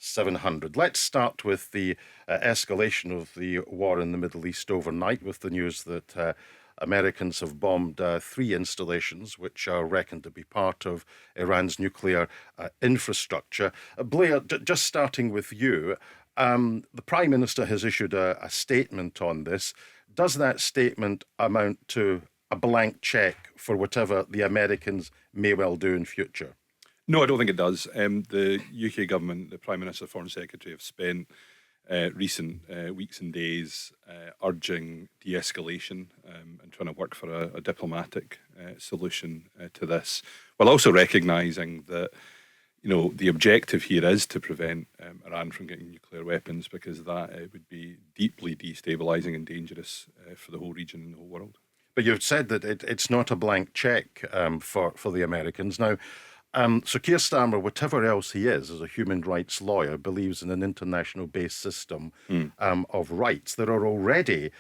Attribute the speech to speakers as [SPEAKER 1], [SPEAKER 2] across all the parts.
[SPEAKER 1] 700. Let's start with the escalation of the war in the Middle East overnight, with the news that Americans have bombed 3 installations which are reckoned to be part of Iran's nuclear infrastructure. Blair, just starting with you, the Prime Minister has issued a statement on this. Does that statement amount to a blank cheque for whatever the Americans may well do in future?
[SPEAKER 2] No, I don't think it does. The UK government, the Prime Minister, Foreign Secretary have spent recent weeks and days urging de-escalation and trying to work for a diplomatic solution to this, while also recognising that the objective here is to prevent Iran from getting nuclear weapons, because that would be deeply destabilising and dangerous for the whole region and the whole world.
[SPEAKER 1] But you've said that it's not a blank cheque for the Americans. Now, so Keir Starmer, whatever else he is, as a human rights lawyer, believes in an international-based system of rights. There are already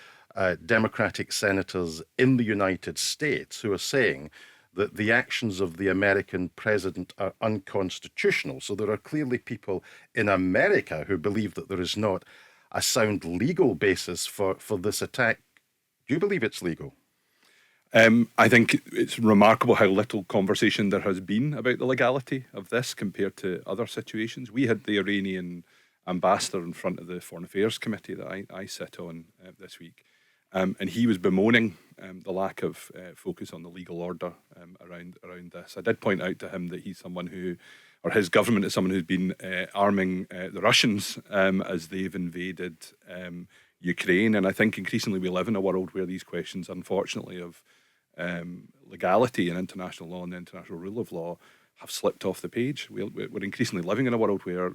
[SPEAKER 1] Democratic senators in the United States who are saying that the actions of the American president are unconstitutional. So there are clearly people in America who believe that there is not a sound legal basis for this attack. Do you believe it's legal?
[SPEAKER 2] I think it's remarkable how little conversation there has been about the legality of this compared to other situations. We had the Iranian ambassador in front of the Foreign Affairs Committee that I sit on this week, and he was bemoaning the lack of focus on the legal order around this. I did point out to him that he's someone who, or his government is someone who's been arming the Russians as they've invaded Ukraine, and I think increasingly we live in a world where these questions, unfortunately, of legality and international law and the international rule of law have slipped off the page. We're increasingly living in a world where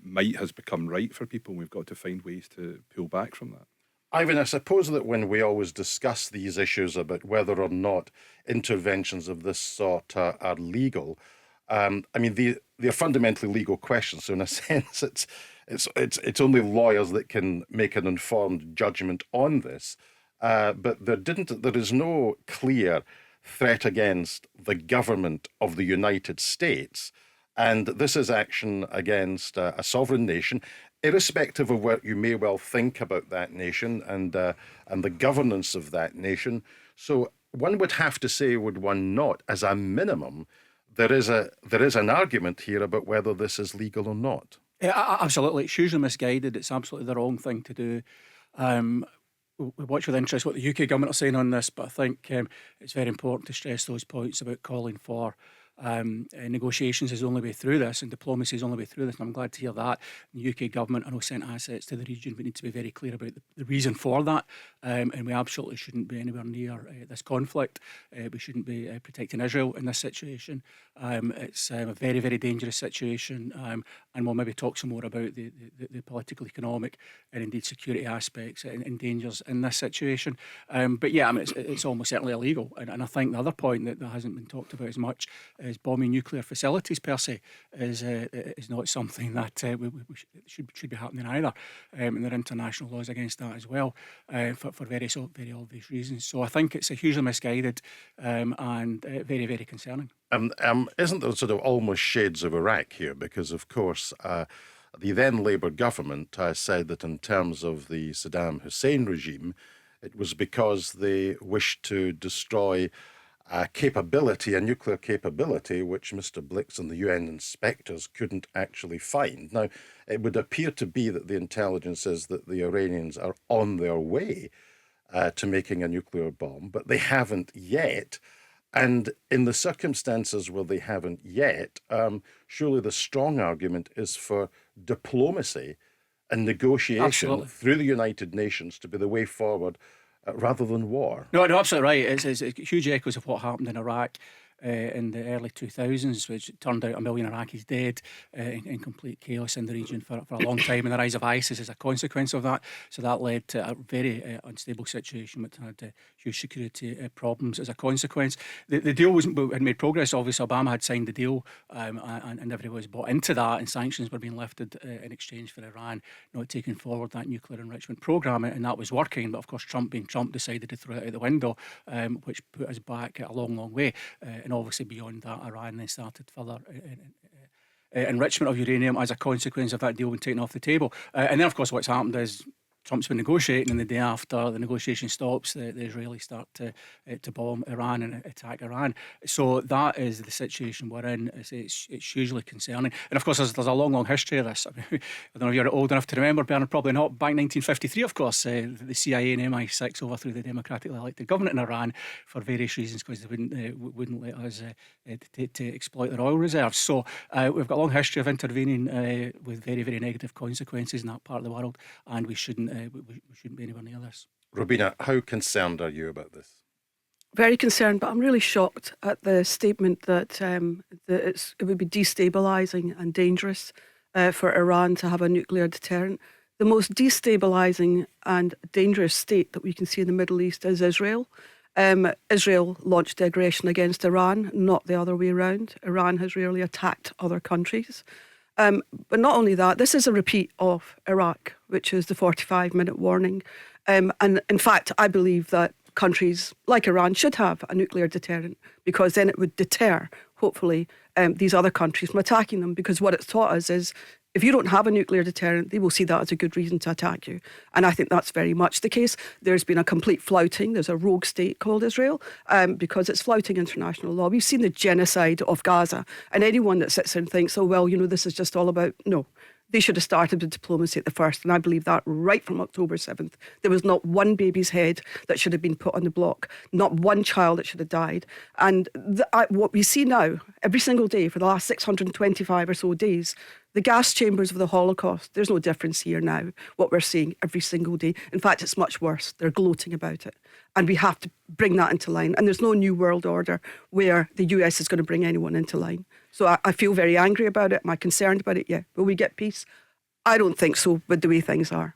[SPEAKER 2] might has become right for people, and we've got to find ways to pull back from that.
[SPEAKER 1] Ivan, I suppose that when we always discuss these issues about whether or not interventions of this sort are legal, they're fundamentally legal questions. So in a sense, it's only lawyers that can make an informed judgment on this. But there is no clear threat against the government of the United States. And this is action against a sovereign nation, irrespective of what you may well think about that nation and the governance of that nation. So one would have to say, would one not, as a minimum, there is an argument here about whether this is legal or not.
[SPEAKER 3] Yeah, absolutely. It's hugely misguided. It's absolutely the wrong thing to do. We watch with interest what the UK government are saying on this, but I think it's very important to stress those points about calling for negotiations is the only way through this, and diplomacy is the only way through this, and I'm glad to hear that. The UK government, I know, sent assets to the region. We need to be very clear about the reason for that, and we absolutely shouldn't be anywhere near this conflict. We shouldn't be protecting Israel in this situation. It's a very, very dangerous situation, and we'll maybe talk some more about the political, economic, and indeed security aspects and dangers in this situation. But yeah, it's almost certainly illegal, and I think the other point that hasn't been talked about as much is bombing nuclear facilities per se is not something that should be happening either, and there are international laws against that as well, for very obvious reasons. So I think it's a hugely misguided and very, very concerning.
[SPEAKER 1] Isn't there sort of almost shades of Iraq here? Because of course the then Labour government said that in terms of the Saddam Hussein regime, it was because they wished to destroy a nuclear capability, which Mr. Blix and the UN inspectors couldn't actually find. Now, it would appear to be that the intelligence is that the Iranians are on their way to making a nuclear bomb, but they haven't yet. And in the circumstances where they haven't yet, surely the strong argument is for diplomacy and negotiation
[SPEAKER 3] Absolutely.
[SPEAKER 1] through the United Nations to be the way forward, rather than war.
[SPEAKER 3] No, absolutely right. It's huge echoes of what happened in Iraq in the early 2000s, which turned out 1 million Iraqis dead in complete chaos in the region for a long time, and the rise of ISIS as a consequence of that. So that led to a very unstable situation, which had huge security problems as a consequence. The deal had made progress. Obviously, Obama had signed the deal, and everybody was bought into that, and sanctions were being lifted in exchange for Iran not taking forward that nuclear enrichment program, and that was working. But of course, Trump, being Trump, decided to throw it out the window, which put us back a long way. And obviously beyond that, Iran then started further enrichment of uranium as a consequence of that deal being taken off the table. And then, of course, what's happened is Trump's been negotiating, and the day after the negotiation stops, the Israelis start to bomb Iran and attack Iran. So that is the situation we're in. It's hugely concerning. And of course, there's a long history of this. I don't know if you're old enough to remember, Bernard, probably not. Back in 1953, of course, the CIA and MI6 overthrew the democratically elected government in Iran for various reasons, because they wouldn't let us to exploit their oil reserves. So we've got a long history of intervening with very, very negative consequences in that part of the world, and we shouldn't be anywhere near this.
[SPEAKER 1] Robina, how concerned are you about this?
[SPEAKER 4] Very concerned, but I'm really shocked at the statement that it would be destabilising and dangerous for Iran to have a nuclear deterrent. The most destabilising and dangerous state that we can see in the Middle East is Israel. Israel launched aggression against Iran, not the other way around. Iran has rarely attacked other countries. But not only that, this is a repeat of Iraq, which is the 45-minute warning. And in fact, I believe that countries like Iran should have a nuclear deterrent, because then it would deter, hopefully, these other countries from attacking them. Because what it's taught us is, if you don't have a nuclear deterrent, they will see that as a good reason to attack you. And I think that's very much the case. There's been a complete flouting. There's a rogue state called Israel because it's flouting international law. We've seen the genocide of Gaza. And anyone that sits there and thinks, oh, well, this is just all about... No. They should have started with diplomacy at the first, and I believe that right from October 7th. There was not one baby's head that should have been put on the block, not one child that should have died. And what we see now, every single day for the last 625 or so days, the gas chambers of the Holocaust, there's no difference here now, what we're seeing every single day. In fact, it's much worse. They're gloating about it. And we have to bring that into line. And there's no new world order where the US is going to bring anyone into line. So I feel very angry about it. Am I concerned about it? Yeah. Will we get peace? I don't think so with the way things are.